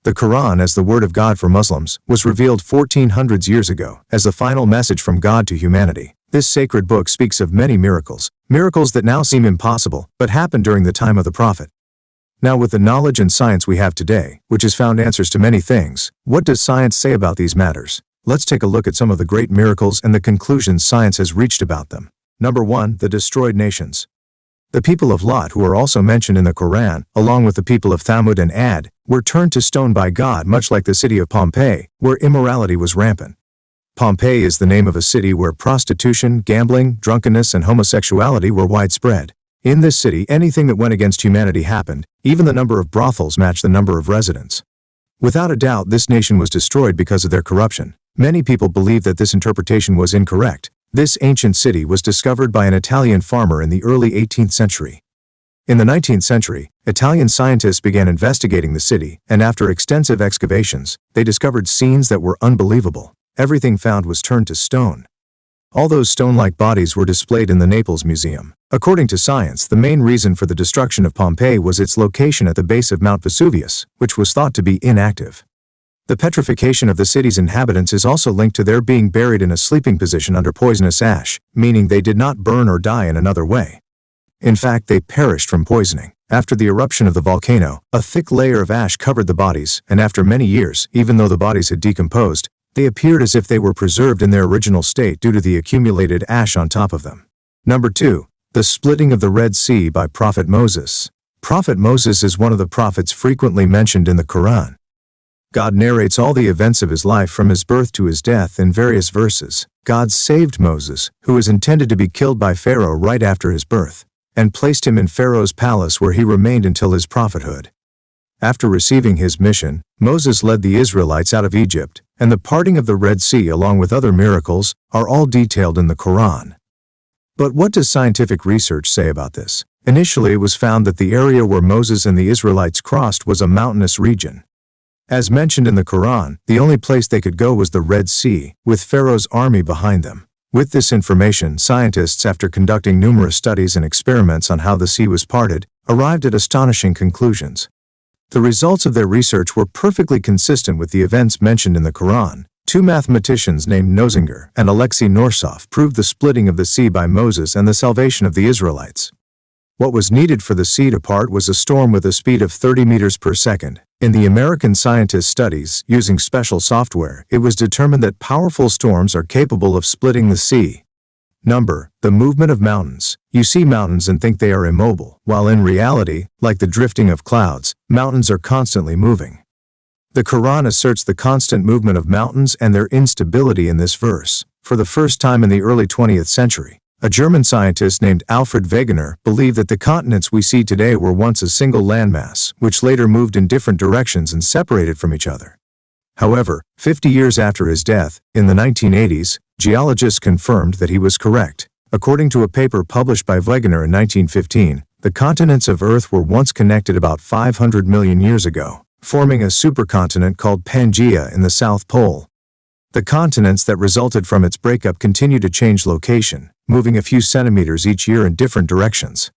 The Quran, as the word of God for Muslims, was revealed 1400 years ago as the final message from God to humanity. This sacred book speaks of many miracles, miracles that now seem impossible, but happened during the time of the Prophet. Now, with the knowledge and science we have today, which has found answers to many things, what does science say about these matters? Let's take a look at some of the great miracles and the conclusions science has reached about them. Number 1. The destroyed nations. The people of Lot, who are also mentioned in the Quran, along with the people of Thamud and Ad, were turned to stone by God, much like the city of Pompeii, where immorality was rampant. Pompeii is the name of a city where prostitution, gambling, drunkenness, and homosexuality were widespread. In this city, anything that went against humanity happened. Even the number of brothels matched the number of residents. Without a doubt, this nation was destroyed because of their corruption. Many people believe that this interpretation was incorrect. This ancient city was discovered by an Italian farmer in the early 18th century. In the 19th century, Italian scientists began investigating the city, and after extensive excavations, they discovered scenes that were unbelievable. Everything found was turned to stone. All those stone-like bodies were displayed in the Naples Museum. According to science, the main reason for the destruction of Pompeii was its location at the base of Mount Vesuvius, which was thought to be inactive. The petrification of the city's inhabitants is also linked to their being buried in a sleeping position under poisonous ash, meaning they did not burn or die in another way. In fact, they perished from poisoning. After the eruption of the volcano, a thick layer of ash covered the bodies, and after many years, even though the bodies had decomposed, they appeared as if they were preserved in their original state due to the accumulated ash on top of them. Number 2. The splitting of the Red Sea by Prophet Moses. Prophet Moses is one of the prophets frequently mentioned in the Quran. God narrates all the events of his life from his birth to his death in various verses. God saved Moses, who was intended to be killed by Pharaoh right after his birth, and placed him in Pharaoh's palace where he remained until his prophethood. After receiving his mission, Moses led the Israelites out of Egypt, and the parting of the Red Sea along with other miracles are all detailed in the Quran. But what does scientific research say about this? Initially, it was found that the area where Moses and the Israelites crossed was a mountainous region. As mentioned in the Quran, the only place they could go was the Red Sea, with Pharaoh's army behind them. With this information, scientists, after conducting numerous studies and experiments on how the sea was parted, arrived at astonishing conclusions. The results of their research were perfectly consistent with the events mentioned in the Quran. Two mathematicians named Nozinger and Alexei Norsov proved the splitting of the sea by Moses and the salvation of the Israelites. What was needed for the sea to part was a storm with a speed of 30 meters per second. In the American scientists' studies, using special software, it was determined that powerful storms are capable of splitting the sea. Number, the movement of mountains. You see mountains and think they are immobile, while in reality, like the drifting of clouds, mountains are constantly moving. The Quran asserts the constant movement of mountains and their instability in this verse. For the first time in the early 20th century, a German scientist named Alfred Wegener believed that the continents we see today were once a single landmass, which later moved in different directions and separated from each other. However, 50 years after his death, in the 1980s, geologists confirmed that he was correct. According to a paper published by Wegener in 1915, the continents of Earth were once connected about 500 million years ago, forming a supercontinent called Pangaea in the South Pole. The continents that resulted from its breakup continue to change location, moving a few centimeters each year in different directions.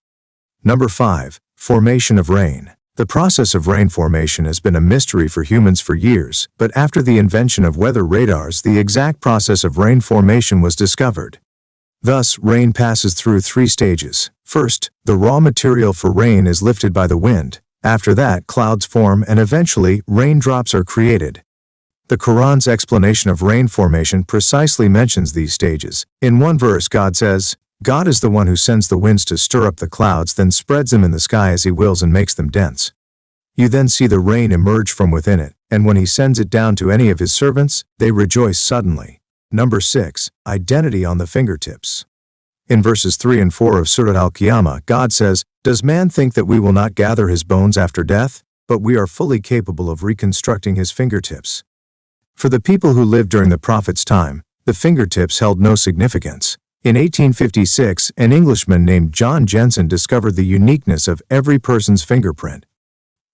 Number 5. Formation of rain. The process of rain formation has been a mystery for humans for years, but after the invention of weather radars, the exact process of rain formation was discovered. Thus, rain passes through 3 stages. First, the raw material for rain is lifted by the wind. After that, clouds form and eventually, raindrops are created. The Quran's explanation of rain formation precisely mentions these stages. In one verse, God says, God is the one who sends the winds to stir up the clouds, then spreads them in the sky as he wills and makes them dense. You then see the rain emerge from within it, and when he sends it down to any of his servants, they rejoice suddenly. Number 6. Identity on the fingertips. In verses 3 and 4 of Surah Al-Qiyamah, God says, Does man think that we will not gather his bones after death? But we are fully capable of reconstructing his fingertips. For the people who lived during the Prophet's time, the fingertips held no significance. In 1856, an Englishman named John Jensen discovered the uniqueness of every person's fingerprint.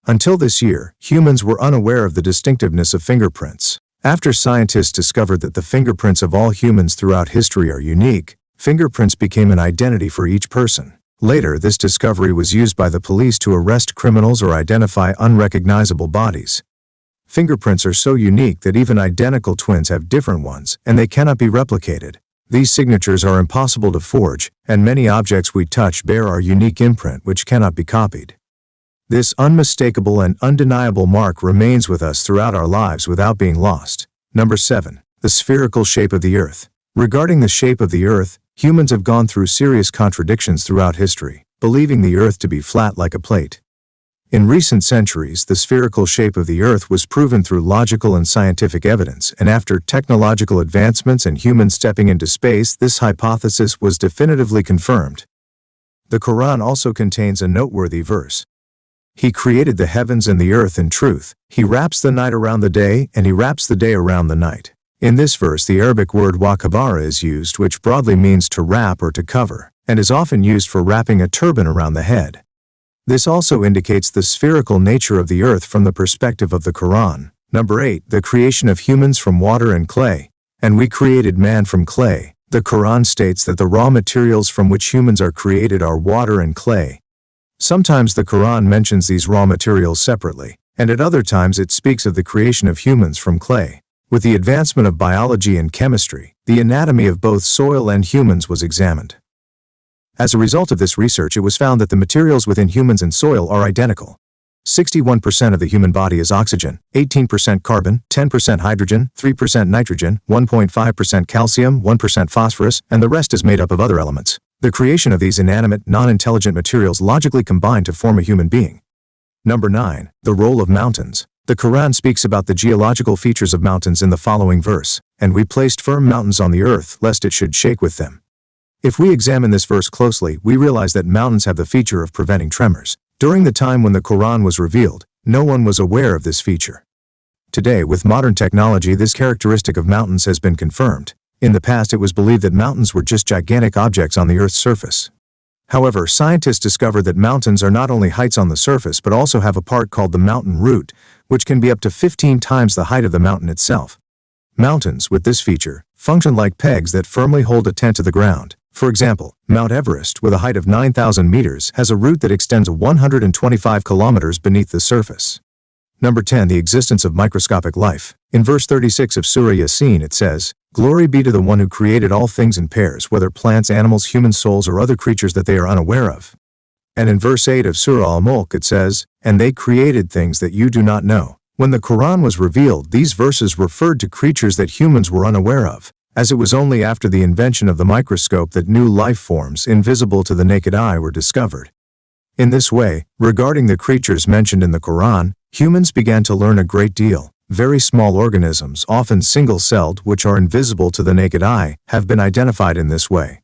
Until this year, humans were unaware of the distinctiveness of fingerprints. After scientists discovered that the fingerprints of all humans throughout history are unique, fingerprints became an identity for each person. Later, this discovery was used by the police to arrest criminals or identify unrecognizable bodies. Fingerprints are so unique that even identical twins have different ones, and they cannot be replicated. These signatures are impossible to forge, and many objects we touch bear our unique imprint which cannot be copied. This unmistakable and undeniable mark remains with us throughout our lives without being lost. Number 7. The spherical shape of the Earth. Regarding the shape of the Earth, humans have gone through serious contradictions throughout history, believing the Earth to be flat like a plate. In recent centuries, the spherical shape of the Earth was proven through logical and scientific evidence, and after technological advancements and humans stepping into space, this hypothesis was definitively confirmed. The Quran also contains a noteworthy verse. He created the heavens and the earth in truth. He wraps the night around the day, and he wraps the day around the night. In this verse, the Arabic word wa kabara is used, which broadly means to wrap or to cover, and is often used for wrapping a turban around the head. This also indicates the spherical nature of the earth from the perspective of the Quran. Number 8. The creation of humans from water and clay. And we created man from clay. The Quran states that the raw materials from which humans are created are water and clay. Sometimes the Quran mentions these raw materials separately, and at other times it speaks of the creation of humans from clay. With the advancement of biology and chemistry, the anatomy of both soil and humans was examined. As a result of this research, it was found that the materials within humans and soil are identical. 61% of the human body is oxygen, 18% carbon, 10% hydrogen, 3% nitrogen, 1.5% calcium, 1% phosphorus, and the rest is made up of other elements. The creation of these inanimate, non-intelligent materials logically combine to form a human being. Number 9. The role of mountains. The Quran speaks about the geological features of mountains in the following verse, and we placed firm mountains on the earth, lest it should shake with them. If we examine this verse closely, we realize that mountains have the feature of preventing tremors. During the time when the Quran was revealed, no one was aware of this feature. Today, with modern technology, this characteristic of mountains has been confirmed. In the past, it was believed that mountains were just gigantic objects on the Earth's surface. However, scientists discovered that mountains are not only heights on the surface but also have a part called the mountain root, which can be up to 15 times the height of the mountain itself. Mountains, with this feature, function like pegs that firmly hold a tent to the ground. For example, Mount Everest, with a height of 9,000 meters, has a root that extends 125 kilometers beneath the surface. Number 10. The existence of microscopic life. In verse 36 of Surah Yasin it says, "Glory be to the one who created all things in pairs, whether plants, animals, human souls, or other creatures that they are unaware of." And in verse 8 of Surah Al-Mulk it says, "And they created things that you do not know." When the Quran was revealed, these verses referred to creatures that humans were unaware of, as it was only after the invention of the microscope that new life forms invisible to the naked eye were discovered. In this way, regarding the creatures mentioned in the Quran, humans began to learn a great deal. Very small organisms, often single-celled, which are invisible to the naked eye, have been identified in this way.